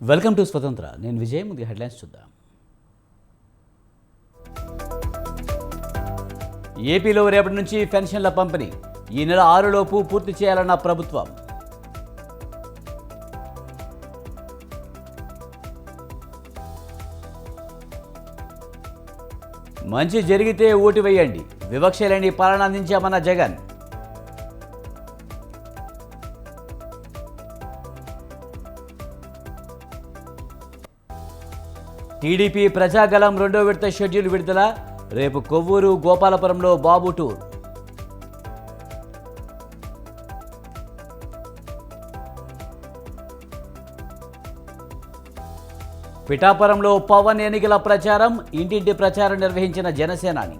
Welcome to స్వతంత్ర. నేను విజయ్. ముందు హెడ్లైన్స్ చూద్దాం. ఏపీలో రేపటి నుంచి పెన్షన్ల పంపిణీ ఈ నెల 6 లోపు పూర్తి చేయాలన్న ప్రభుత్వం. మంచి జరిగితే ఓటు వేయండి, వివక్ష లేని పాలన అందించామన్న జగన్. టీడీపీ ప్రజాగళం 2వ విడత షెడ్యూల్ విడుదల. రేపు కొవ్వూరు, గోపాలపురంలో బాబు టూర్. పిఠాపురంలో పవన్ ఎన్నికల ప్రచారం. ఇంటింటి ప్రచారం నిర్వహించిన జనసేనాని.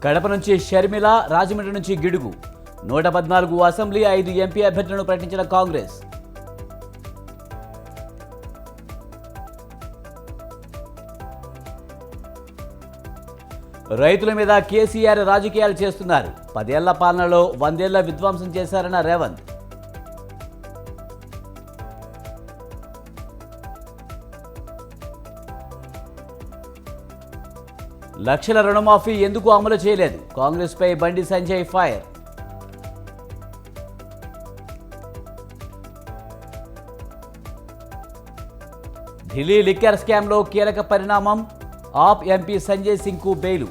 కడప నుంచి షర్మిల, రాజమండ్రి నుంచి గిడుగు. 114 అసెంబ్లీ, 5 ఎంపీ అభ్యర్థులను ప్రకటించిన కాంగ్రెస్. రైతుల మీద కేసీఆర్ రాజకీయాలు చేస్తున్నారు. 10 ఏళ్ల పాలనలో 100 ఏళ్ల విధ్వంసం చేశారన్న రేవంత్. లక్షల రుణమాఫీ ఎందుకు అమలు చేయలేదు? కాంగ్రెస్పై బండి సంజయ్ ఫైర్. ఢిల్లీ లిక్కర్ స్కామ్లో కీలక పరిణామం. ఆప్ ఎంపీ సంజయ్ సింగ్కు బెయిలు.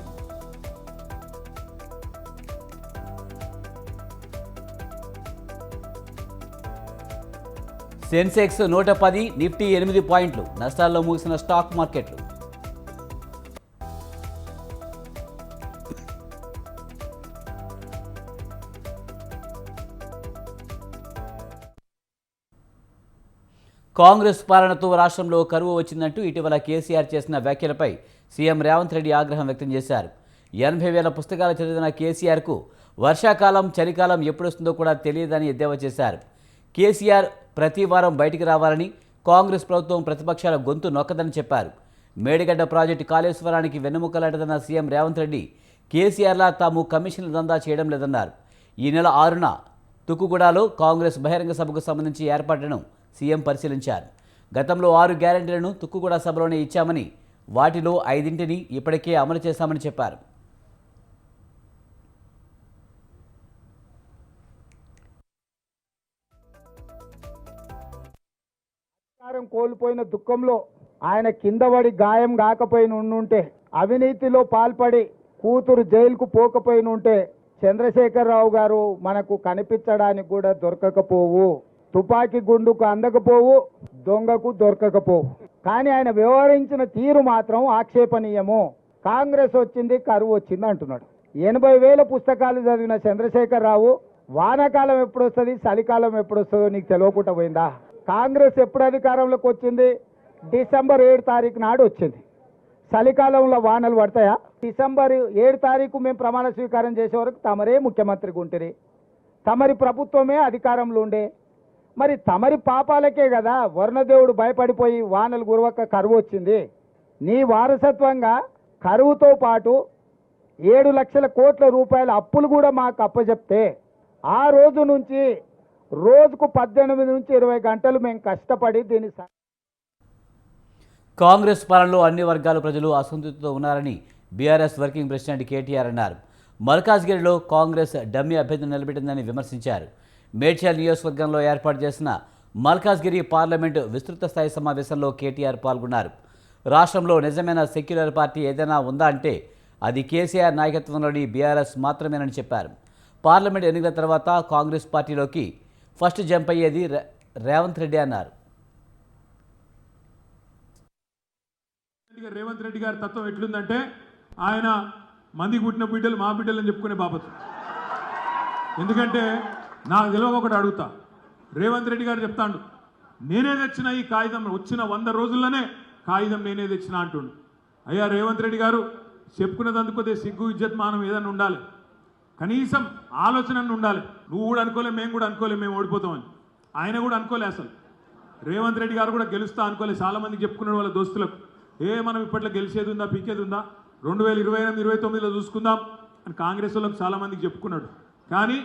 సెన్సెక్స్ 110, నిఫ్టీ 8 పాయింట్లు నష్టాల్లో ముగిసిన స్టాక్ మార్కెట్లు. కాంగ్రెస్ పాలనతో రాష్ట్రంలో కరువు వచ్చిందంటూ ఇటీవల కేసీఆర్ చేసిన వ్యాఖ్యలపై సీఎం రేవంత్ రెడ్డి ఆగ్రహం వ్యక్తం చేశారు. 80,000 పుస్తకాలు చదివిన కేసీఆర్కు వర్షాకాలం, చలికాలం ఎప్పుడొస్తుందో కూడా తెలియదని ఎద్దేవా చేశారు. కేసీఆర్ ప్రతి వారం బయటికి రావాలని, కాంగ్రెస్ ప్రభుత్వం ప్రతిపక్షాల గొంతు నొక్కదని చెప్పారు. మేడిగడ్డ ప్రాజెక్టు కాళేశ్వరానికి వెన్నెముకలాంటిదన్న సీఎం రేవంత్ రెడ్డి కేసీఆర్లా తాము కమిషన్ల దందా చేయడం లేదన్నారు. ఈ నెల 6న తుక్కుగూడలో కాంగ్రెస్ బహిరంగ సభకు సంబంధించి ఏర్పాట్లను సీఎం పరిశీలించారు. గతంలో 6 గ్యారెంటీలను తుక్కుగూడ సభలోనే ఇచ్చామని, వాటిలో 5 ఇప్పటికే అమలు చేశామని చెప్పారు. కోల్పోయిన దుఃఖంలో ఆయన కింద పడి గాయం కాకపోయిన ఉంటే, అవినీతిలో పాల్పడి కూతురు జైలుకు పోకపోయిన ఉంటే చంద్రశేఖరరావు గారు మనకు కనిపించడానికి కూడా దొరకకపోవు. తుపాకీ గుండుకు అందకపోవు, దొంగకు దొరకకపోవు. కానీ ఆయన వ్యవహరించిన తీరు మాత్రం ఆక్షేపణీయము. కాంగ్రెస్ వచ్చింది, కరువు వచ్చింది అంటున్నాడు. 80,000 పుస్తకాలు చదివిన చంద్రశేఖరరావు వానాకాలం ఎప్పుడు వస్తుంది, చలికాలం ఎప్పుడు వస్తుందో నీకు తెలియకుండా పోయిందా? కాంగ్రెస్ ఎప్పుడు అధికారంలోకి వచ్చింది? డిసెంబర్ 7 తారీఖు నాడు వచ్చింది. చలికాలంలో వానలు పడతాయా? డిసెంబర్ 7 తారీఖు మేము ప్రమాణ స్వీకారం చేసే వరకు తమరే ముఖ్యమంత్రిగా ఉంటుంది, తమరి ప్రభుత్వమే అధికారంలో ఉండే. మరి తమరి పాపాలకే కదా వరుణదేవుడు భయపడిపోయి వానలు గురవక కరువు వచ్చింది. నీ వారసత్వంగా కరువుతో పాటు 7 లక్షల కోట్ల రూపాయల అప్పులు కూడా మాకు అప్పచెప్తే, ఆ రోజు నుంచి రోజుకు 18 నుంచి 20 గంటలు మేము కష్టపడి దీన్ని. కాంగ్రెస్ పాలనలో అన్ని వర్గాల ప్రజలు అసంతృప్తితో ఉన్నారని బీఆర్ఎస్ వర్కింగ్ ప్రెసిడెంట్ కేటీఆర్ అన్నారు. మల్కాజ్గిరిలో కాంగ్రెస్ డమ్మీ అభ్యర్థిని నిలబెట్టిందని విమర్శించారు. మేడ్చల్ నియోజకవర్గంలో ఏర్పాటు చేసిన మల్కాజ్గిరి పార్లమెంటు విస్తృత స్థాయి సమావేశంలో కేటీఆర్ పాల్గొన్నారు. రాష్ట్రంలో నిజమైన సెక్యులర్ పార్టీ ఏదైనా ఉందా అంటే అది కేసీఆర్ నాయకత్వంలోని బీఆర్ఎస్ మాత్రమేనని చెప్పారు. పార్లమెంట్ ఎన్నికల తర్వాత కాంగ్రెస్ పార్టీలోకి ఫస్ట్ జంప్ అయ్యేది రేవంత్ రెడ్డి అన్నారు. రేవంత్ రెడ్డి గారి తత్వం ఎట్లుందంటే, ఆయన మంది పుట్టిన బిడ్డలు మా బిడ్డలు అని చెప్పుకునే బాపతు. ఎందుకంటే నాకు తెలియక ఒకటి అడుగుతా, రేవంత్ రెడ్డి గారు చెప్తాడు, నేనే తెచ్చిన ఈ కాగితం, వచ్చిన 100 రోజుల్లోనే కాగితం నేనే తెచ్చిన అంటుండు. అయ్యా రేవంత్ రెడ్డి గారు, చెప్పుకునేదందుకు సిగ్గు, ఇజ్జత్, మానం ఏదన్నా ఉండాలి, కనీసం ఆలోచన ఉండాలి. నువ్వు కూడా అనుకోలే, మేము కూడా అనుకోలే మేము ఓడిపోతామని. ఆయన కూడా అనుకోలే అసలు. రేవంత్ రెడ్డి గారు కూడా గెలుస్తా అనుకోలే. చాలామంది చెప్పుకున్నాడు వాళ్ళ దోస్తులకు, మనం ఇప్పట్లో గెలిచేది ఉందా, పీకేది ఉందా, 2028, 2029లో చూసుకుందాం అని కాంగ్రెస్ వాళ్ళకు చాలామందికి చెప్పుకున్నాడు. కానీ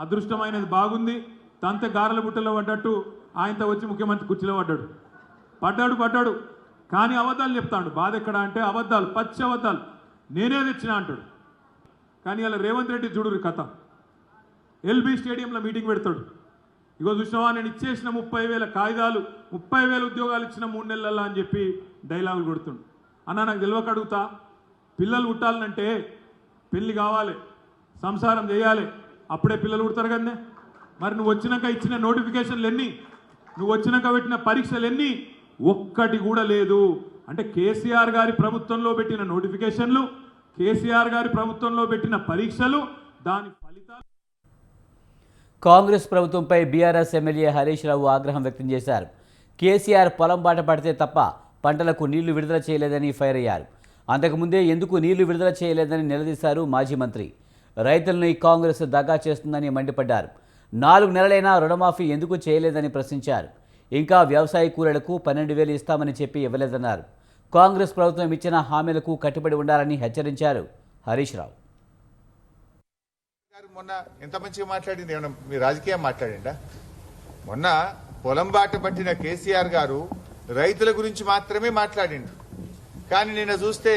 అదృష్టమైనది బాగుంది, తంత గారెల బుట్టలో పడ్డట్టు ఆయనతో వచ్చి ముఖ్యమంత్రి కుర్చీలో పడ్డాడు. కానీ అబద్ధాలు చెప్తాడు. బాధ ఎక్కడ అంటే అబద్ధాలు, పచ్చి అబద్ధాలు, నేనే తెచ్చినా అంటాడు. కానీ అలా రేవంత్ రెడ్డి చూడు కథ, ఎల్బీ స్టేడియంలో మీటింగ్ పెడతాడు. ఇగో చూసినావా, నేను ఇచ్చేసిన 30,000 కాగితాలు, 30,000 ఉద్యోగాలు ఇచ్చిన 3 నెలల్లో అని చెప్పి డైలాగులు కొడుతుండు. అన్న నాకు తెలియక అడుగుతా, పిల్లలు పుట్టాలంటే పెళ్లి కావాలి, సంసారం చేయాలి, అప్పుడే పిల్లలు పుడతారు కదనే. మరి నువ్వు వచ్చినాక ఇచ్చిన నోటిఫికేషన్లు ఎన్ని, నువ్వు వచ్చినాక పెట్టిన పరీక్షలు ఎన్ని, ఒక్కటి కూడా లేదు. అంటే కేసీఆర్ గారి ప్రభుత్వంలో పెట్టిన నోటిఫికేషన్లు, కేసీఆర్ గారి ప్రభుత్వంలో పెట్టిన పరీక్షలు, దాని ఫలితాలు. కాంగ్రెస్ ప్రభుత్వంపై బీఆర్ఎస్ ఎమ్మెల్యే హరీష్ రావు ఆగ్రహం వ్యక్తం చేశారు. కేసీఆర్ పొలం బాట పడితే తప్ప పంటలకు నీళ్లు విడుదల చేయలేదని ఫైర్ అయ్యారు. అంతకుముందే ఎందుకు నీళ్లు విడుదల చేయలేదని నిలదీశారు మాజీ మంత్రి. రైతులను కాంగ్రెస్ దగా చేస్తుందని మండిపడ్డారు. 4 నెలలైనా రుణమాఫీ ఎందుకు చేయలేదని ప్రశ్నించారు. ఇంకా వ్యవసాయ కూలీలకు 12,000 ఇస్తామని చెప్పి ఇవ్వలేదన్నారు. కాంగ్రెస్ ప్రభుత్వం ఇచ్చిన హామీలకు కట్టుబడి ఉండాలని హెచ్చరించారు హరీష్ రావు. మొన్న ఎంత మంచిగా మాట్లాడింది, ఏమన్నా మీ రాజకీయం మాట్లాడిండా? మొన్న పొలం బాట పట్టిన కేసీఆర్ గారు రైతుల గురించి మాత్రమే మాట్లాడిండు. కానీ నిన్న చూస్తే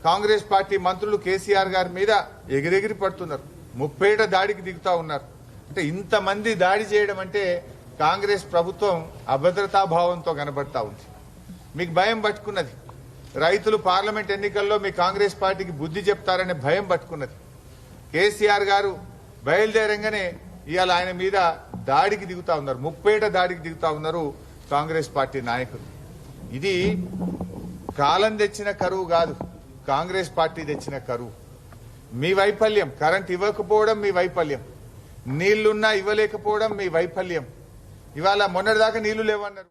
కాంగ్రెస్ పార్టీ మంత్రులు కేసీఆర్ గారి మీద ఎగిరెగిరి పడుతున్నారు, 30 ఏట దాడికి దిగుతా ఉన్నారు. అంటే ఇంతమంది దాడి చేయడం అంటే కాంగ్రెస్ ప్రభుత్వం అభద్రతాభావంతో కనబడతా ఉంది. మీకు భయం పట్టుకున్నది, రైతులు పార్లమెంట్ ఎన్నికల్లో మీ కాంగ్రెస్ పార్టీకి బుద్ధి చెప్తారనే భయం పట్టుకున్నది. కేసీఆర్ గారు బయలుదేరంగానే ఇవాళ ఆయన మీద దాడికి దిగుతా ఉన్నారు, 30 ఏట దాడికి దిగుతా ఉన్నారు కాంగ్రెస్ పార్టీ నాయకులు. ఇది కాలం తెచ్చిన కరువు కాదు, కాంగ్రెస్ పార్టీ తెచ్చిన కరువు. మీ వైఫల్యం, కరెంట్ ఇవ్వకపోవడం మీ వైఫల్యం, నీళ్లున్నా ఇవ్వలేకపోవడం మీ వైఫల్యం. ఇవాళ మొన్నటిదాకా నీళ్లు లేవన్నారు.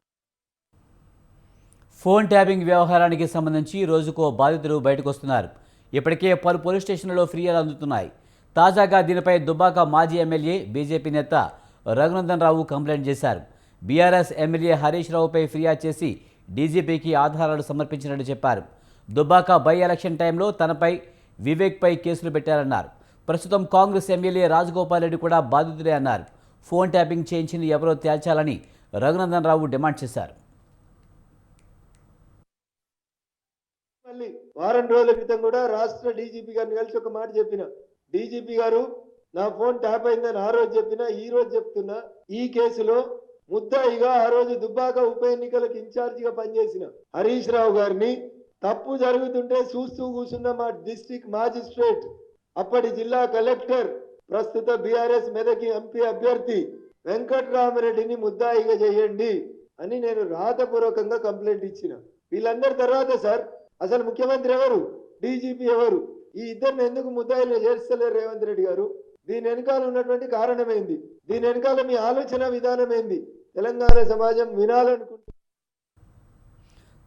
ఫోన్ ట్యాపింగ్ వ్యవహారానికి సంబంధించి రోజుకో బాధితులు బయటకు వస్తున్నారు. ఇప్పటికే పలు పోలీస్ స్టేషన్లలో ఫిర్యాదులు అందుతున్నాయి. తాజాగా దీనిపై దుబ్బాక మాజీ ఎమ్మెల్యే బీజేపీ నేత రఘునందన్ రావు కంప్లైంట్ చేశారు. బీఆర్ఎస్ ఎమ్మెల్యే హరీష్ రావుపై ఫిర్యాదు చేసి డీజీపీకి ఆధారాలు సమర్పించినట్టు చెప్పారు. దుబ్బాక బై ఎలక్షన్ టైంలో తనపై వివేక్పై కేసులు పెట్టారన్నారు. ప్రస్తుతం కాంగ్రెస్ ఎమ్మెల్యే రాజగోపాల్ రెడ్డి కూడా బాధితుడే అన్నారు. ఫోన్ ట్యాపింగ్ చేయించింది ఎవరో తేల్చాలని రఘునందన్ రావు డిమాండ్ చేశారు. వారం రోజుల క్రితం కూడా రాష్ట్ర డీజీపీ గారిని కలిసి ఒక మాట చెప్పిన, డీజీపీ గారు నా ఫోన్ ట్యాప్ అయిందని ఆ రోజు చెప్పినా, ఈ రోజు చెప్తున్నా, ఈ కేసులో ముద్దాయిగా ఆ రోజు దుబ్బాక ఉప ఎన్నికలకు ఇన్ఛార్జిగా పనిచేసిన హరీష్ రావు గారిని తప్పు జరుగుతుంటే చూస్తూ కూర్చున్న మా డిస్ట్రిక్ట్ మాజిస్ట్రేట్, అప్పటి జిల్లా కలెక్టర్, ప్రస్తుత బీఆర్ఎస్ మెదకి ఎంపీ అభ్యర్థి వెంకట్రామరెడ్డిని ముద్దాయిగా చేయండి అని నేను రాతపూర్వకంగా కంప్లైంట్ ఇచ్చిన. వీళ్ళందరి తర్వాత సార్ అసలు ముఖ్యమంత్రి ఎవరు, డీజీపీ ఎవరు, ఈ ఇద్దరిని ఎందుకు ముద్దాయిలు చేస్తలేరు రేవంత్ రెడ్డి గారు? దీని వెనకాల ఉన్నటువంటి కారణం ఏంది? దీని వెనకాల మీ ఆలోచన విధానం ఏంది? తెలంగాణ సమాజం వినాలనుకుంటుంది.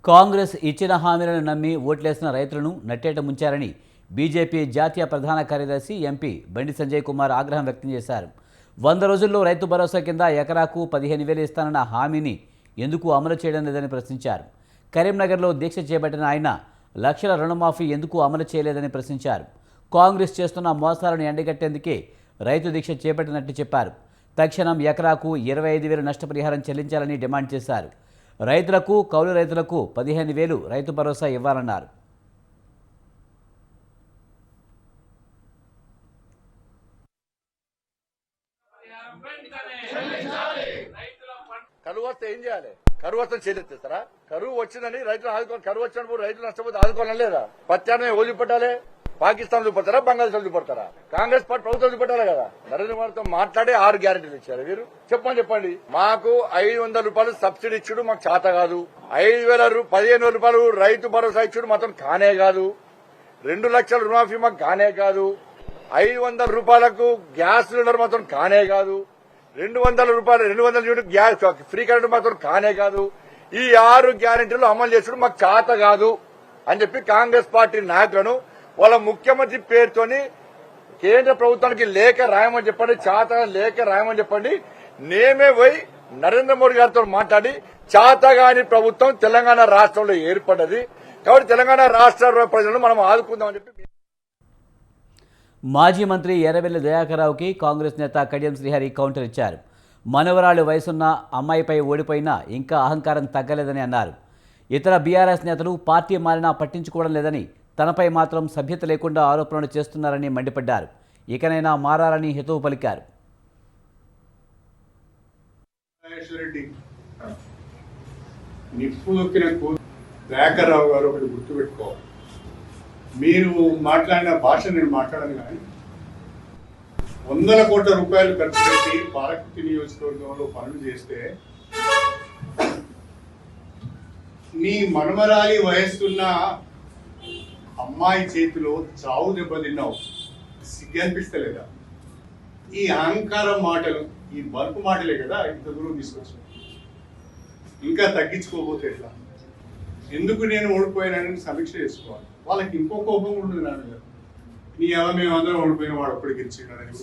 కాంగ్రెస్ ఇచ్చిన హామీలను నమ్మి ఓట్లేసిన రైతులను నట్టేట ముంచారని బీజేపీ జాతీయ ప్రధాన కార్యదర్శి ఎంపీ బండి సంజయ్ కుమార్ ఆగ్రహం వ్యక్తం చేశారు. 100 రోజుల్లో రైతు భరోసా కింద ఎకరాకు 15,000 ఇస్తానన్న హామీని ఎందుకు అమలు చేయడం లేదని ప్రశ్నించారు. కరీంనగర్లో దీక్ష చేపట్టిన ఆయన లక్షల రుణమాఫీ ఎందుకు అమలు చేయలేదని ప్రశ్నించారు. కాంగ్రెస్ చేస్తున్న మోసాలను ఎండగట్టేందుకే రైతు దీక్ష చేపట్టినట్టు చెప్పారు. తక్షణం ఎకరాకు 25,000 నష్టపరిహారం చెల్లించాలని డిమాండ్ చేశారు. రైతులకు, కౌలు రైతులకు 15,000 రైతు భరోసా ఇవ్వాలన్నారు. కరువు వస్తే ఏం చేయాలి? కరువు వస్తే చెల్లిస్తారా? కరువు వచ్చిందని రైతులు ఆదుకోవాలి. కరువు వచ్చినప్పుడు రైతులు నష్టపోతే ఆదుకోవాలని లేదా? పత్యాన్ని ఎవరు చూపెట్టాలి? పాకిస్తాన్ చూపెడతారా, బంగ్లాదేశ్ చూపెడతారా? కాంగ్రెస్ పార్టీ ప్రభుత్వం చూపెట్టాలి కదా. నరేంద్ర మోడీతో మాట్లాడి 6 గ్యారెంటీలు ఇచ్చారు. మీరు చెప్పండి. మాకు 500 రూపాయలు సబ్సిడీ ఇచ్చుడు మాకు చేత కాదు. 15,000 రూపాయలు రైతు భరోసా ఇచ్చుడు మాత్రం కానే కాదు. 2 లక్షల రుణమాఫీ మాకు కానే కాదు. 500 రూపాయలకు గ్యాస్ సిలిండర్ మాత్రం కానే కాదు. 200 రూపాయలు 200 యూనిట్ గ్యాస్ ఫ్రీ కరెంట్ మాత్రం కానే కాదు. ఈ 6 గ్యారెంటీలు అమలు చేసుడు మాకు చేత కాదు అని చెప్పి కాంగ్రెస్ పార్టీ నాయకులను వాళ్ళ ముఖ్యమంత్రి పేరుతోని కేంద్ర ప్రభుత్వానికి లేఖ రాయమని చెప్పండి, చేత లేఖ రాయమని చెప్పండి. నేమే పోయి నరేంద్ర మోడీ గారితో మాట్లాడి చేతగాని ప్రభుత్వం తెలంగాణ రాష్ట్రంలో ఏర్పడ్డది కాబట్టి తెలంగాణ రాష్ట్ర ప్రజలను మనం ఆదుకుందామని చెప్పి మాజీ మంత్రి ఎర్రబెల్లి దయాకర్రావుకి కాంగ్రెస్ నేత కడియం శ్రీహరి కౌంటర్ ఇచ్చారు. మనవరాలు వయసున్న అమ్మాయిపై ఓడిపోయినా ఇంకా అహంకారం తగ్గలేదని అన్నారు. ఇతర బీఆర్ఎస్ నేతలు పార్టీ మారినా పట్టించుకోవడం లేదని, తనపై మాత్రం సభ్యత లేకుండా ఆరోపణలు చేస్తున్నారని మండిపడ్డారు. ఇకనైనా మారాలని హితవు పలికారు. నిప్పు దొక్కిన దయాకర్రావు గారు ఒకటి గుర్తుపెట్టుకోవాలి. మీరు మాట్లాడిన భాష నేను మాట్లాడను, కానీ 100 కోట్ల రూపాయలు ఖర్చు పెట్టి పాలకుర్తి నియోజకవర్గంలో పనులు చేస్తే నీ మనమరాలి వయస్సున్న అమ్మాయి చేతిలో చావు దెబ్బతిన్నావు. సిగ్గు అనిపిస్తలేదా? ఈ అహంకారం మాటలు, ఈ బల్పు మాటలే కదా ఇంత దూరం తీసుకొచ్చాను. ఇంకా తగ్గించుకోకపోతే ఎట్లా? ఎందుకు నేను ఓడిపోయానని సమీక్ష చేసుకోవాలి. వాళ్ళకి ఇంకో కోపం ఉండదు నా మీద. నీ ఎవరు మేము అందరం ఓడిపోయిన వాడు ఒక్కడికి గెలిచినాడని,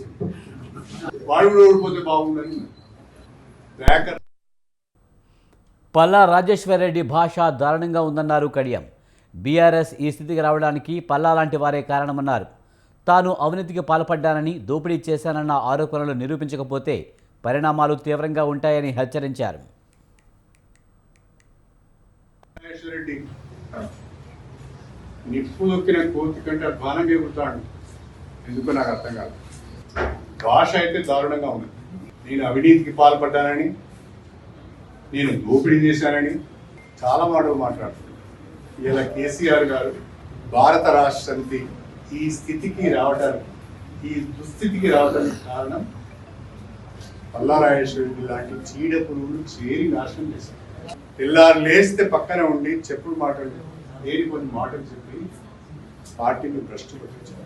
వాడు కూడా ఓడిపోతే బాగుండని. పల్లా రాజేశ్వరరెడ్డి భాష దారుణంగా ఉందన్నారు కడియం. బీఆర్ఎస్ ఈ స్థితికి రావడానికి పల్లా లాంటి వారే కారణమన్నారు. తాను అవినీతికి పాల్పడ్డానని, దోపిడీ చేశానన్న ఆరోపణలు నిరూపించకపోతే పరిణామాలు తీవ్రంగా ఉంటాయని హెచ్చరించారు. రెడ్డి నిప్పు దొక్కిన కోతి కంటే అధ్వానంగా ఎగురుతాడు. ఎందుకో నాకు అర్థం కాదు. భాష అయితే దారుణంగా ఉంది. నేను అవినీతికి పాల్పడ్డానని, నేను దోపిడీ చేశానని చాలా మాటలు మాట్లాడుతున్నాను. ఇలా కేసీఆర్ గారు భారత రాష్ట్ర సమితి ఈ స్థితికి రావడానికి, ఈ దుస్థితికి రావడానికి కారణం పల్లా రాజేశ్వరరెడ్డి లాంటి చీడ పురుగులు చేరి నాశనం చేశారు. తెల్లారు లేస్తే పక్కన ఉండి చెప్పుడు మాటలు, లేని కొన్ని మాటలు చెప్పి పార్టీని భ్రష్టు పట్టించారు.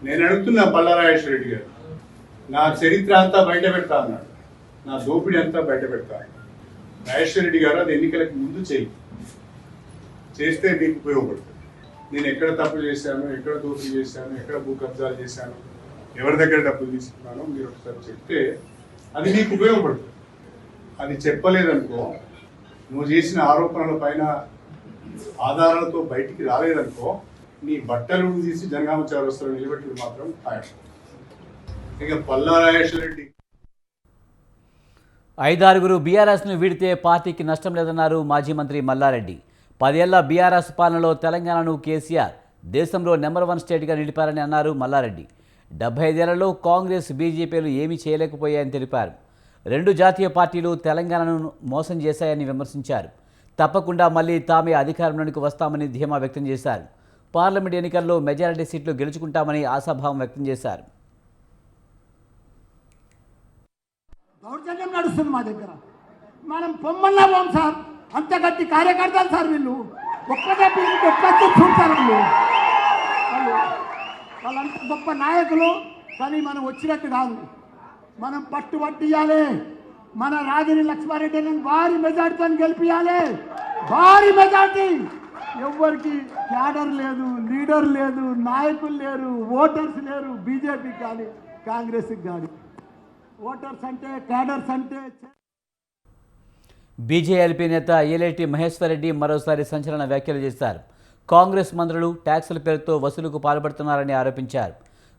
నేను అడుగుతున్నా పల్లా రాజేశ్వరరెడ్డి గారు, నా చరిత్ర అంతా బయట పెడతా అన్నాడు, నా దోపిడీ అంతా బయట పెడతా. రాజేశ్వరరెడ్డి గారు అది ఎన్నికలకు ముందు చేస్తే మీకు ఉపయోగపడుతుంది. నేను ఎక్కడ తప్పు చేశాను, ఎక్కడ దోపిడీ చేశాను, ఎక్కడ భూ కబ్జాలు చేశాను, ఎవరి దగ్గర డబ్బులు తీసుకున్నానో మీరు ఒకసారి చెప్తే అది నీకు ఉపయోగపడుతుంది. అది చెప్పలేదనుకో, నువ్వు చేసిన ఆరోపణల పైన ఆధారాలతో బయటికి రాలేదనుకో, నీ బట్టలు తీసి జనగామ చౌరస్తాలో నిలబెట్టడం మాత్రం ఖాయం. ఇక పల్లా రాజేశ్వరరెడ్డి 5 బీఆర్ఎస్ను వీడితే పార్టీకి నష్టం లేదన్నారు మాజీ మంత్రి మల్లారెడ్డి. 10 ఏళ్ల బీఆర్ఎస్ పాలనలో తెలంగాణను కేసీఆర్ దేశంలో నెంబర్ 1 స్టేట్గా నిలిపారని అన్నారు మల్లారెడ్డి. 75 ఏళ్లలో కాంగ్రెస్, బీజేపీలు ఏమీ చేయలేకపోయాయని తెలిపారు. 2 జాతీయ పార్టీలు తెలంగాణను మోసం చేశాయని విమర్శించారు. తప్పకుండా మళ్లీ తామే అధికారంలోనికి వస్తామని ధీమా వ్యక్తం చేశారు. పార్లమెంట్ ఎన్నికల్లో మెజారిటీ సీట్లు గెలుచుకుంటామని ఆశాభావం వ్యక్తం చేశారు. దౌర్జన్యం నడుస్తుంది మా దగ్గర. మనం పొమ్మల్లా పోం సార్, అంత గట్టి కార్యకర్తలు సార్ వీళ్ళు. ఒక్కటే పీరికి ఎట్లా చూస్తారు వాళ్ళంత గొప్ప నాయకులు. కానీ మనం వచ్చినట్టు కాదు, మనం పట్టుబట్టియాలి. మన రాగిని లక్ష్మారెడ్డిని భారీ మెజార్టీతో గెలిపియాలి. భారీ మెజార్టీ. ఎవరికి క్యాడర్ లేదు, లీడర్ లేదు, నాయకులు లేరు, ఓటర్స్ లేరు. బీజేపీకి కానీ కాంగ్రెస్కి కానీ ఓటర్స్ అంటే, క్యాడర్స్ అంటే. బీజేఎల్పీ నేత ఏలేటి మహేశ్వరరెడ్డి మరోసారి సంచలన వ్యాఖ్యలు చేశారు. కాంగ్రెస్ మంత్రులు ట్యాక్సుల పేరుతో వసూలుకు పాల్పడుతున్నారని ఆరోపించారు.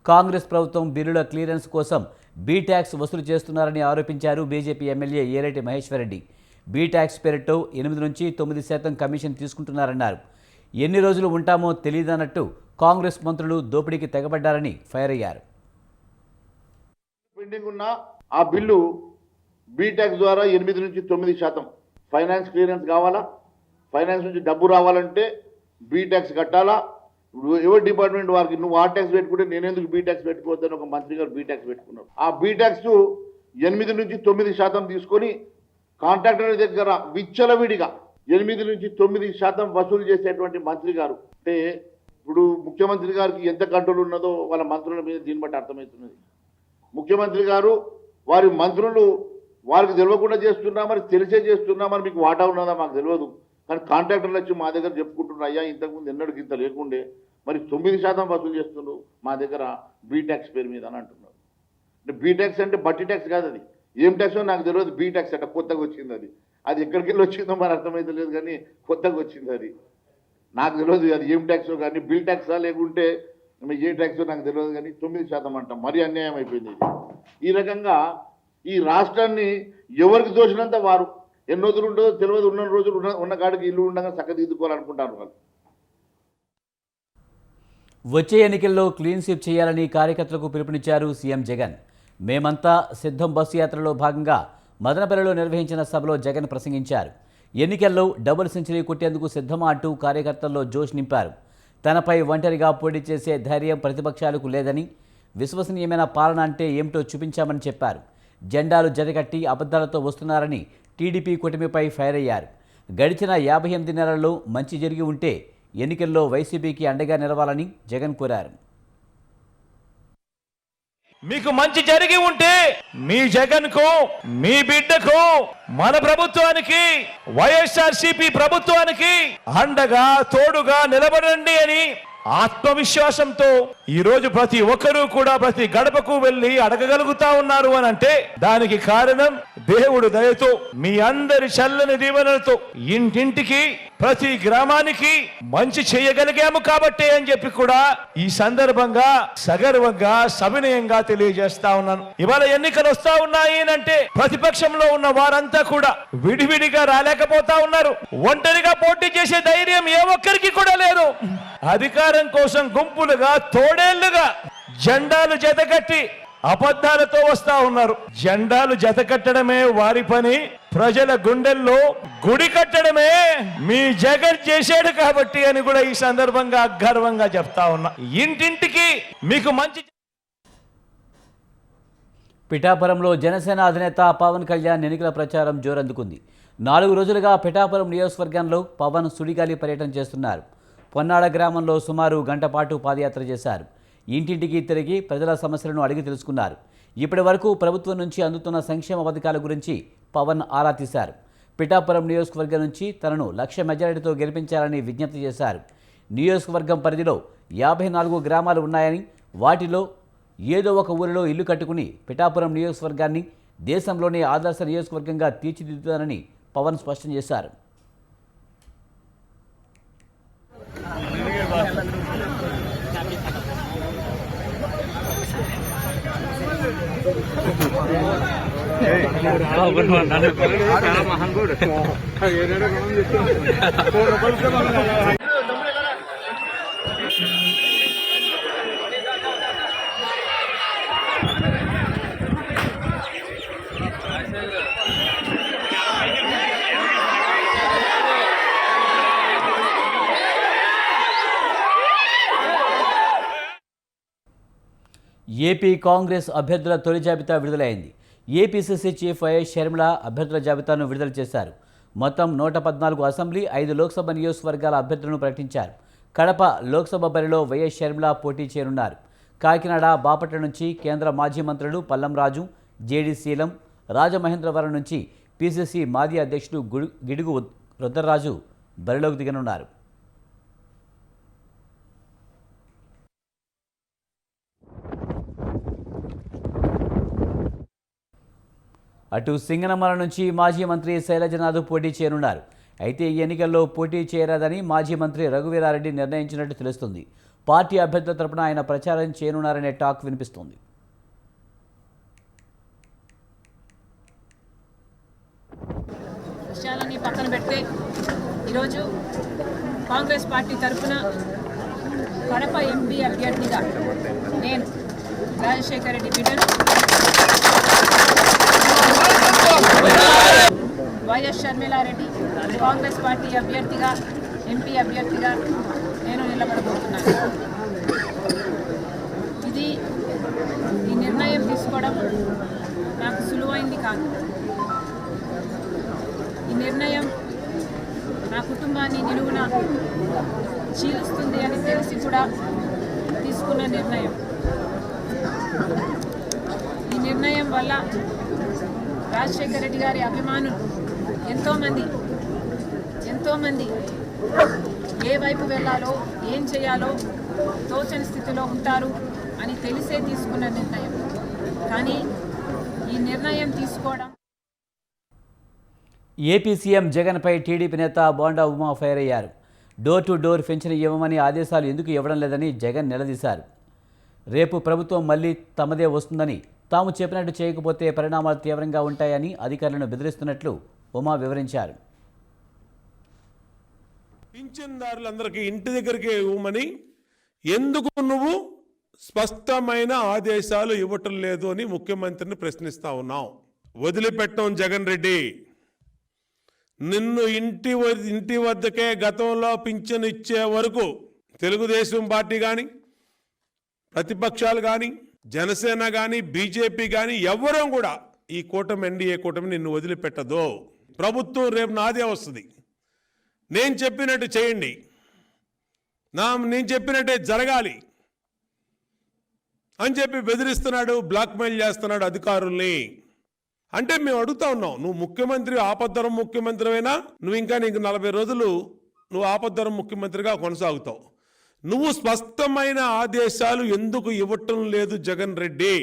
కాంగ్రెస్ ప్రభుత్వం బిల్లుల క్లియరెన్స్ కోసం బీ ట్యాక్స్ వసూలు చేస్తున్నారని ఆరోపించారు. BJP MLA Aleti Maheshwar Reddy B tax పేరుతో 8 నుంచి 9% కమిషన్ తీసుకుంటున్నారన్నారు. ఎన్ని రోజులు ఉంటామో తెలియదన్నట్టు కాంగ్రెస్ మంత్రులు దోపిడీకి తెగబడ్డారని ఫైర్ అయ్యారు. పెండింగ్ ఉన్న ఆ బిల్లు బీ ట్యాక్స్ ద్వారా 8 నుంచి 9% ఫైనాన్స్ క్లియరెన్స్ కావాలా, ఫైనాన్స్ నుంచి డబ్బు రావాలంటే బీ ట్యాక్స్ కట్టాలా. ఎవరి డిపార్ట్మెంట్ వారికి నువ్వు ఆ ట్యాక్స్ పెట్టుకుంటే నేనెందుకు బీ ట్యాక్స్ పెట్టుకోవద్దని ఒక మంత్రి గారు బీ ట్యాక్స్ పెట్టుకున్నారు. ఆ బీ ట్యాక్స్ 8 నుంచి 9% తీసుకొని కాంట్రాక్టర్ దగ్గర విచ్చలవిడిగా 8 నుంచి 9% వసూలు చేసేటువంటి మంత్రి గారు. అంటే ఇప్పుడు ముఖ్యమంత్రి గారికి ఎంత కంట్రోల్ ఉన్నదో వాళ్ళ మంత్రుల మీద దీన్ని బట్టి అర్థమవుతున్నది. ముఖ్యమంత్రి గారు వారి మంత్రులు వారికి తెలియకుండా చేస్తున్నా, మరి తెలిసే చేస్తున్నా, మరి మీకు వాటా ఉన్నదా మాకు తెలియదు. కానీ కాంట్రాక్టర్లు వచ్చి మా దగ్గర చెప్పుకుంటున్నారు, అయ్యా ఇంతకుముందు ఎన్నడికి ఇంత లేకుండే, మరి 9% వసూలు చేస్తున్నారు మా దగ్గర బీ ట్యాక్స్ పేరు మీద అని అంటున్నారు. అంటే బీ ట్యాక్స్ అంటే బట్టి ట్యాక్స్ కాదు, అది ఏం ట్యాక్స్ నాకు తెలియదు. బీ ట్యాక్స్ అంటే కొత్తగా వచ్చింది, అది ఎక్కడికి వెళ్ళి వచ్చిందో మరి అర్థమైతే లేదు, కానీ కొత్తగా వచ్చింది. అది నాకు తెలియదు అది ఏం ట్యాక్సో. కానీ బిల్ ట్యాక్సా లేకుంటే మీకు ఏ ట్యాక్స్ నాకు తెలియదు కానీ 9% అంటాం. మరీ అన్యాయం అయిపోయింది ఇది. ఈ రకంగా ఈ రాష్ట్రాన్ని ఎవరికి దోషినంత వారు ఎన్ని రోజులు ఉంటుందో తెలియదు. ఉన్న రోజులు ఉన్న కాడికి ఇల్లు ఉండగా చక్కదిద్దుకోవాలనుకుంటారు వాళ్ళు. వచ్చే ఎన్నికల్లో క్లీన్ స్వీప్ చేయాలని కార్యకర్తలకు పిలుపునిచ్చారు సీఎం జగన్. మేమంతా సిద్ధం బస్సు యాత్రలో భాగంగా మదనపల్లిలో నిర్వహించిన సభలో జగన్ ప్రసంగించారు. ఎన్నికల్లో డబుల్ సెంచరీ కొట్టేందుకు సిద్ధమా అంటూ కార్యకర్తల్లో జోష్ నింపారు. తనపై ఒంటరిగా పోటీ చేసే ధైర్యం ప్రతిపక్షాలకు లేదని, విశ్వసనీయమైన పాలన అంటే ఏమిటో చూపించామని చెప్పారు. జెండాలు జతకట్టి అబద్ధాలతో వస్తున్నారని టీడీపీ కూటమిపై ఫైర్ అయ్యారు. గడిచిన 58 నెలల్లో మంచి జరిగి ఉంటే ఎన్నికల్లో వైసీపీకి అండగా నిలవాలని జగన్ కోరారు. మీకు మంచి జరిగి ఉంటే మీ జగన్ కు, మీ బిడ్డకు, మన ప్రభుత్వానికి, వైఎస్ఆర్సీపీ ప్రభుత్వానికి అండగా తోడుగా నిలబడండి అని ఆత్మవిశ్వాసంతో ఈ రోజు ప్రతి ఒక్కరూ కూడా ప్రతి గడపకు వెళ్లి అడగగలుగుతా ఉన్నారు అని అంటే దానికి కారణం దేవుడు దయతో, మీ అందరి చల్లని దీవెనలతో ఇంటింటికి ప్రతి గ్రామానికి మంచి చేయగలిగాము కాబట్టే అని చెప్పి కూడా ఈ సందర్భంగా సగర్వంగా సవినయంగా తెలియజేస్తా ఉన్నాను. ఇవాళ ఎన్నికలు వస్తా ఉన్నాయి అంటే ప్రతిపక్షంలో ఉన్న వారంతా కూడా విడివిడిగా రాలేకపోతా ఉన్నారు. ఒంటరిగా పోటీ చేసే ధైర్యం ఏ ఒక్కరికి కూడా లేదు. అధికారం కోసం గుంపులుగా తోడేళ్లుగా జెండాలు జతకట్టి అబద్ధాలతో వస్తా ఉన్నారు. జెండాలు జతకట్టడమే వారి పని, ప్రజల గుండెల్లో గుడి కట్టడమే మీ జగన్ చేశాడు కాబట్టి అని కూడా ఈ సందర్భంగా గర్వంగా చెప్తా ఉన్నా. ఇంటింటికి మీకు మంచి. పిఠాపురంలో జనసేన అధినేత పవన్ కళ్యాణ్ ఎన్నికల ప్రచారం జోరందుకుంది. 4 రోజులుగా పిఠాపురం నియోజకవర్గంలో పవన్ సుడిగాలి పర్యటన చేస్తున్నారు. పొన్నాడ గ్రామంలో సుమారు గంట పాటు పాదయాత్ర చేశారు. ఇంటింటికి తిరిగి ప్రజల సమస్యలను అడిగి తెలుసుకున్నారు. ఇప్పటి వరకు ప్రభుత్వం నుంచి అందుతున్న సంక్షేమ పథకాల గురించి పవన్ ఆరా తీశారు. పిఠాపురం నియోజకవర్గం నుంచి తనను 1,00,000 మెజారిటీతో గెలిపించాలని విజ్ఞప్తి చేశారు. నియోజకవర్గం పరిధిలో 54 గ్రామాలు ఉన్నాయని, వాటిలో ఏదో ఒక ఊరిలో ఇల్లు కట్టుకుని పిఠాపురం నియోజకవర్గాన్ని దేశంలోనే ఆదర్శ నియోజకవర్గంగా తీర్చిదిద్దుతానని పవన్ స్పష్టం చేశారు. ఏపీ కాంగ్రెస్ అభ్యర్థుల తొలి జాబితా విడుదలైంది. ఏపీసీసీ చీఫ్ వైఎస్ షర్మిల అభ్యర్థుల జాబితాను విడుదల చేశారు. మొత్తం 114 అసెంబ్లీ, 5 లోక్సభ నియోజకవర్గాల అభ్యర్థులను ప్రకటించారు. కడప లోక్సభ బరిలో వైఎస్ షర్మిల పోటీ చేయనున్నారు. కాకినాడ, బాపట్ల నుంచి కేంద్ర మాజీ మంత్రులు పల్లం రాజు, జేడీ శీలం, రాజమహేంద్రవరం నుంచి పీసీసీ మాజీ అధ్యక్షుడు గిడుగు రుద్రరాజు బరిలోకి దిగనున్నారు. అటు సింగనమల నుంచి మాజీ మంత్రి శైలజనాథ్ పోటీ చేయనున్నారు. అయితే ఈ ఎన్నికల్లో పోటీ చేయరాదని మాజీ మంత్రి రఘువీరారెడ్డి నిర్ణయించినట్టు తెలుస్తుంది. పార్టీ అభ్యర్థుల తరపున ఆయన ప్రచారం చేయనున్నారనే టాక్ వినిపిస్తోంది. విషయాలని పక్కన పెడితే ఈరోజు కాంగ్రెస్ పార్టీ తరఫున కడప ఎంపీ అభ్యర్థిగా నేను రాజశేఖర రెడ్డి బిడ్డను వైఎస్ షర్మిలారెడ్డి కాంగ్రెస్ పార్టీ అభ్యర్థిగా, ఎంపీ అభ్యర్థిగా నేను నిలబడబోతున్నాను. ఈ నిర్ణయం తీసుకోవడం నాకు సులువైంది కాదు. ఈ నిర్ణయం నా కుటుంబాన్ని నిలువున చీలుస్తుంది అని తెలిసి కూడా తీసుకున్న నిర్ణయం. ఈ నిర్ణయం వల్ల రాజశేఖర రెడ్డి గారి అభిమానులు ఎంతోమంది ఏ వైపు వెళ్ళాలో, ఏం చేయాలో తోచని స్థితిలో ఉంటారు అని తెలిసే తీసుకున్న నిర్ణయం. కానీ ఈ నిర్ణయం తీసుకోవడం. ఏపీ సీఎం జగన్పై టీడీపీ నేత బోండా ఉమా ఫైర్ అయ్యారు. డోర్ టు డోర్ పెన్షన్ ఇవ్వమని ఆదేశాలు ఎందుకు ఇవ్వడం లేదని జగన్ నిలదీశారు. రేపు ప్రభుత్వం మళ్ళీ తమదే వస్తుందని, తాము చెప్పినట్టు చేయకపోతే పరిణామాలు తీవ్రంగా ఉంటాయని అధికారులను బెదిరిస్తున్నట్లు ఉమా వివరించారు. పింఛన్దారులందరికీ ఇంటి దగ్గరికి ఇవ్వమని ఎందుకు నువ్వు స్పష్టమైన ఆదేశాలు ఇవ్వటం లేదు అని ముఖ్యమంత్రిని ప్రశ్నిస్తా ఉన్నాం. వదిలిపెట్టం జగన్ రెడ్డి. నిన్ను ఇంటి వద్దకే గతంలో పింఛన్ ఇచ్చే వరకు తెలుగుదేశం పార్టీ కానీ, ప్రతిపక్షాలు కానీ, జనసేన కానీ, బీజేపీ కానీ ఎవరూ కూడా ఈ కూటమి ఎన్డీఏ కూటమి నిన్ను వదిలిపెట్టదు. ప్రభుత్వం రేపు నాదే వస్తుంది. నేను చెప్పినట్టు చేయండి, నేను చెప్పినట్టే జరగాలి అని చెప్పి బెదిరిస్తున్నాడు, బ్లాక్మెయిల్ చేస్తున్నాడు అధికారుల్ని. అంటే మేము అడుగుతా ఉన్నాం, నువ్వు ముఖ్యమంత్రి, ఆపద్ధరం ముఖ్యమంత్రివైనా నువ్వు ఇంకా నీకు 40 రోజులు నువ్వు ఆపద్ధరం ముఖ్యమంత్రిగా కొనసాగుతావు. నువ్వు స్పష్టమైన ఆదేశాలు ఎందుకు ఇవ్వటం లేదు Jagan Reddy?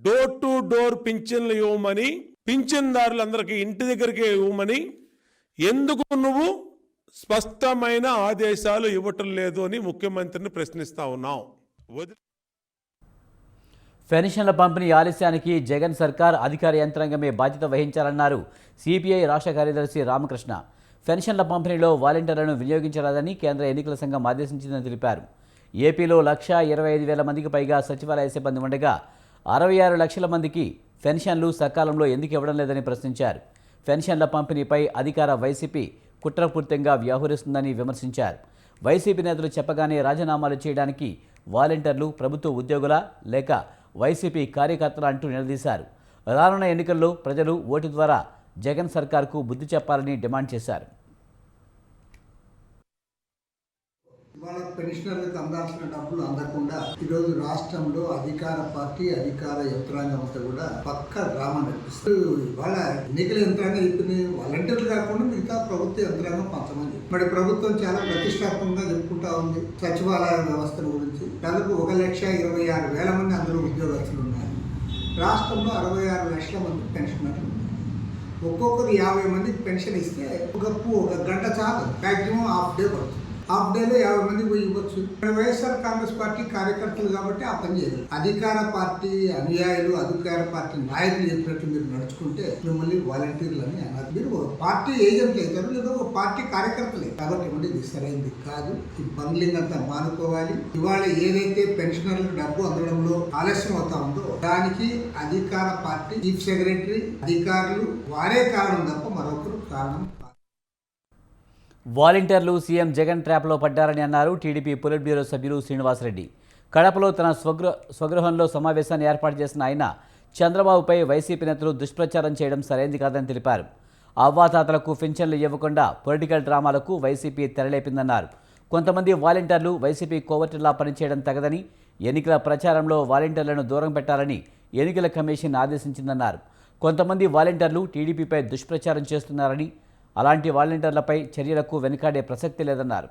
Door to door పింఛన్లు ఇవ్వమని, పింఛన్దారులందరికీ ఇంటి దగ్గరికి ఇవ్వమని ఎందుకు నువ్వు స్పష్టమైన ఆదేశాలు ఇవ్వటం లేదు అని ముఖ్యమంత్రిని ప్రశ్నిస్తా ఉన్నాం. పెన్షన్ల పంపిణీ ఆలస్యానికి జగన్ సర్కార్ అధికార యంత్రాంగమే బాధ్యత వహించాలన్నారు సిపిఐ రాష్ట్ర కార్యదర్శి రామకృష్ణ. పెన్షన్ల పంపిణీలో వాలంటీర్లను వినియోగించరాదని కేంద్ర ఎన్నికల సంఘం ఆదేశించిందని తెలిపారు. ఏపీలో 1,25,000 మందికి పైగా సచివాలయ సిబ్బంది ఉండగా 66 లక్షల మందికి పెన్షన్లు సకాలంలో ఎందుకు ఇవ్వడం లేదని ప్రశ్నించారు. పెన్షన్ల పంపిణీపై అధికార వైసీపీ కుట్రపూర్తంగా వ్యవహరిస్తుందని విమర్శించారు. వైసీపీ నేతలు చెప్పగానే రాజీనామాలు చేయడానికి వాలంటీర్లు ప్రభుత్వ ఉద్యోగుల లేక వైసీపీ కార్యకర్తలు అంటూ నిలదీశారు. రానున్న ఎన్నికల్లో ప్రజలు ఓటు ద్వారా జగన్ సర్కార్కు బుద్ధి చెప్పాలని డిమాండ్ చేశారు. ఇవాళ పెన్షనర్లకు అందాల్సిన డబ్బులు అందకుండా ఈరోజు రాష్ట్రంలో అధికార పార్టీ, అధికార యంత్రాంగం అంతా కూడా పక్క డ్రామా నడిపిస్తుంది. ఇవాళ ఎన్నికల యంత్రాంగం ఇప్పుడు వాలంటీర్లు కాకుండా మిగతా ప్రభుత్వ యంత్రాంగం పంచమని మరి ప్రభుత్వం చాలా ప్రతిష్టాత్మకంగా చెప్పుకుంటా ఉంది సచివాలయ వ్యవస్థల గురించి. దాదాపు 1,26,000 మంది అందులో ఉద్యోగస్తులు ఉన్నారు. రాష్ట్రంలో 66 లక్షల మంది పెన్షనర్లు ఉన్నారు. ఒక్కొక్కరు 50 మందికి పెన్షన్ ఇస్తే ఒక గంట చాలు, మ్యాక్సిమం హాఫ్ డే పడుతుంది. హాఫ్ డేలో 50 మంది పోయి ఇవ్వచ్చు. వైఎస్ఆర్ కాంగ్రెస్ పార్టీ కార్యకర్తలు కాబట్టి ఆ పని చేయదు. అధికార పార్టీ అనుయాయులు, అధికార పార్టీ నాయకులు చెప్పినట్టు మీరు నడుచుకుంటే మిమ్మల్ని వాలంటీర్లు అని అన్నారు. మీరు ఒక పార్టీ ఏజెంట్ అవుతారు, లేదా ఒక పార్టీ కార్యకర్తలే. కాబట్టి ఇది సరైనది కాదు. ఈ బంగ్లింగ్ అంతా మానుకోవాలి. ఇవాళ ఏదైతే పెన్షనర్లకు డబ్బు అందడంలో ఆలస్యం అవుతా ఉందో దానికి అధికార పార్టీ చీఫ్ సెక్రటరీ, అధికారులు వారే కారణం తప్ప మరొకరు కారణం. వాలంటీర్లు సీఎం జగన్ ట్రాప్లో పడ్డారని అన్నారు టీడీపీ పొలిట్ బ్యూరో సభ్యులు శ్రీనివాసరెడ్డి. కడపలో తన స్వగృహంలో సమావేశాన్ని ఏర్పాటు చేసిన ఆయన చంద్రబాబుపై వైసీపీ నేతలు దుష్ప్రచారం చేయడం సరైంది కాదని తెలిపారు. అవ్వాతాతలకు పింఛన్లు ఇవ్వకుండా పొలిటికల్ డ్రామాలకు వైసీపీ తెరలేపిందన్నారు. కొంతమంది వాలంటీర్లు వైసీపీ కోవర్టులా పనిచేయడం తగదని, ఎన్నికల ప్రచారంలో వాలంటీర్లను దూరం పెట్టాలని ఎన్నికల కమిషన్ ఆదేశించిందన్నారు. కొంతమంది వాలంటీర్లు టీడీపీపై దుష్ప్రచారం చేస్తున్నారని, అలాంటి వాలంటీర్లపై చర్యలకు వెనుకాడే ప్రసక్తి లేదన్నారు.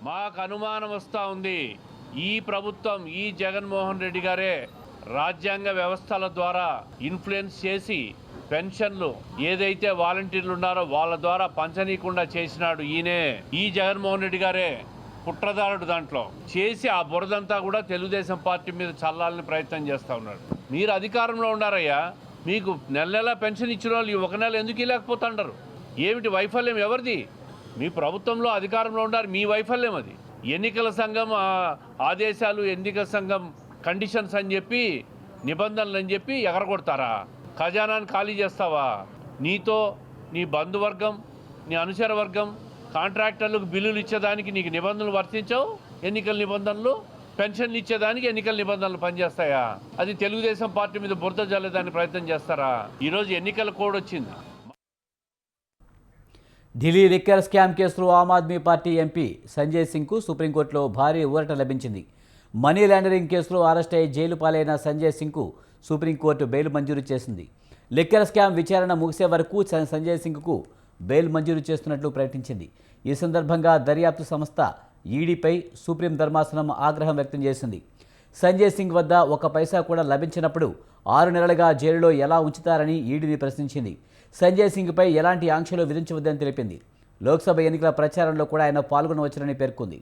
మాకు అనుమానం వస్తూ ఉంది, ఈ ప్రభుత్వం, ఈ జగన్మోహన్ రెడ్డి గారే రాజ్యాంగ వ్యవస్థల ద్వారా ఇన్ఫ్లుయెన్స్ చేసి పెన్షన్లు ఏదైతే వాలంటీర్లు ఉన్నారో వాళ్ళ ద్వారా పంచనీయకుండా చేసినాడు ఈయనే. ఈ జగన్మోహన్ రెడ్డి గారే కుట్రదారుడు. దాంట్లో చేసి ఆ బురదంతా కూడా తెలుగుదేశం పార్టీ మీద చల్లాలని ప్రయత్నం చేస్తూ ఉన్నాడు. మీరు అధికారంలో ఉన్నారయ్యా, మీకు నెల నెల పెన్షన్ ఇచ్చిన వాళ్ళు 1 నెల ఎందుకు ఇవ్వలేకపోతుంటారు? ఏమిటి వైఫల్యం ఎవరిది? మీ ప్రభుత్వంలో అధికారంలో ఉన్నారు, మీ వైఫల్యం అది. ఎన్నికల సంఘం ఆదేశాలు, ఎన్నికల సంఘం కండిషన్స్ అని చెప్పి, నిబంధనలు అని చెప్పి ఎగరగొడతారా? ఖజానాన్ని ఖాళీ చేస్తావా? నీతో నీ బంధువర్గం, నీ అనుచర వర్గం, కాంట్రాక్టర్లకు బిల్లులు ఇచ్చేదానికి నీకు నిబంధనలు వర్తించవు. ఎన్నికల నిబంధనలు, పెన్షన్లు ఇచ్చేదానికి ఎన్నికల నిబంధనలు పనిచేస్తాయా? అది తెలుగుదేశం పార్టీ మీద బురద జల్లేదానికి ప్రయత్నం చేస్తారా? ఈరోజు ఎన్నికల కోడ్ వచ్చింది. ఢిల్లీ లిక్కర్ స్కామ్ కేసులో ఆమ్ ఆద్మీ పార్టీ ఎంపీ సంజయ్ సింగ్కు సుప్రీంకోర్టులో భారీ ఊరట లభించింది. మనీ లాండరింగ్ కేసులో అరెస్ట్ అయి జైలు పాలైన సంజయ్ సింగ్కు సుప్రీంకోర్టు బెయిల్ మంజూరు చేసింది. లిక్కర్ స్కామ్ విచారణ ముగిసే వరకు సంజయ్ సింగ్కు బెయిల్ మంజూరు చేస్తున్నట్లు ప్రకటించింది. ఈ సందర్భంగా దర్యాప్తు సంస్థ ఈడీపై సుప్రీం ధర్మాసనం ఆగ్రహం వ్యక్తం చేసింది. సంజయ్ సింగ్ వద్ద ఒక పైసా కూడా లభించినప్పుడు 6 నెలలుగా జైలులో ఎలా ఉంచుతారని ఈడీని ప్రశ్నించింది. సంజయ్ సింగ్పై ఎలాంటి ఆంక్షలు విధించవద్దని తెలిపింది. లోక్సభ ఎన్నికల ప్రచారంలో కూడా ఆయన పాల్గొనవచ్చునని పేర్కొంది.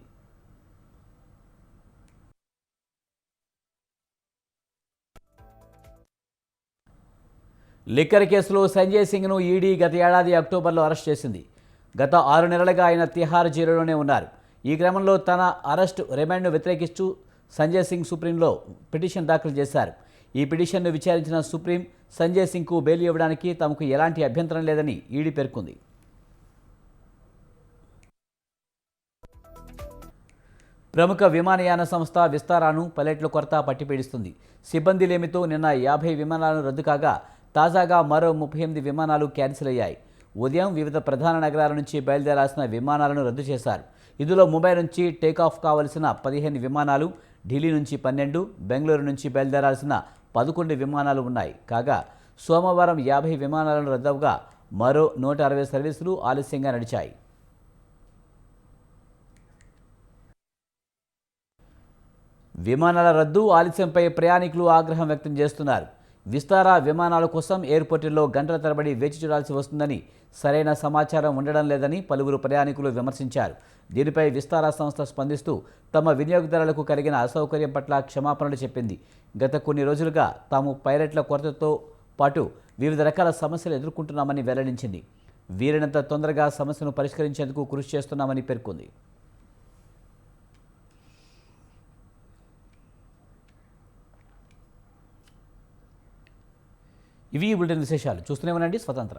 లిక్కర్ కేసులో సంజయ్ సింగ్ను ఈడీ గత ఏడాది అక్టోబర్లో అరెస్ట్ చేసింది. గత 6 నెలలుగా ఆయన తిహార్ జైలులోనే ఉన్నారు. ఈ క్రమంలో తన అరెస్టు రిమాండ్ను వ్యతిరేకిస్తూ సంజయ్ సింగ్ సుప్రీంలో పిటిషన్ దాఖలు చేశారు. ఈ పిటిషన్ను విచారించిన సుప్రీం సంజయ్ సింగ్కు బెయిల్ ఇవ్వడానికి తమకు ఎలాంటి అభ్యంతరం లేదని ఈడీ పేర్కొంది. ప్రముఖ విమానయాన సంస్థ విస్తారాను పైలట్ల కొరత పట్టిపీడిస్తుంది. సిబ్బంది లేమితో నిన్న 50 విమానాలను రద్దు కాగా తాజాగా మరో 38 విమానాలు క్యాన్సిల్ అయ్యాయి. ఉదయం వివిధ ప్రధాన నగరాల నుంచి బయలుదేరాల్సిన విమానాలను రద్దు చేశారు. ఇందులో ముంబై నుంచి టేకాఫ్ కావలసిన 15 విమానాలు, ఢిల్లీ నుంచి 12, బెంగళూరు నుంచి బయలుదేరాల్సిన 11 విమానాలు ఉన్నాయి. కాగా సోమవారం 50 విమానాలను రద్దవగా మరో 160 సర్వీసులు ఆలస్యంగా నడిచాయి. విమానాల రద్దు ఆలస్యంపై ప్రయాణికులు ఆగ్రహం వ్యక్తం చేస్తున్నారు. విస్తారా విమానాల కోసం ఎయిర్పోర్టుల్లో గంటల తరబడి వేచి చూడాల్సి వస్తుందని, సరైన సమాచారం ఉండడం లేదని పలువురు ప్రయాణికులు విమర్శించారు. దీనిపై విస్తారా సంస్థ స్పందిస్తూ తమ వినియోగదారులకు కలిగిన అసౌకర్యం పట్ల క్షమాపణలు చెప్పింది. గత కొన్ని రోజులుగా తాము పైలట్ల కొరతతో పాటు వివిధ రకాల సమస్యలు ఎదుర్కొంటున్నామని వెల్లడించింది. వీలైనంత తొందరగా సమస్యను పరిష్కరించేందుకు కృషి చేస్తున్నామని పేర్కొంది. ఇవి బులెటిన్ విశేషాలు. చూస్తూనే ఉండండి స్వతంత్ర.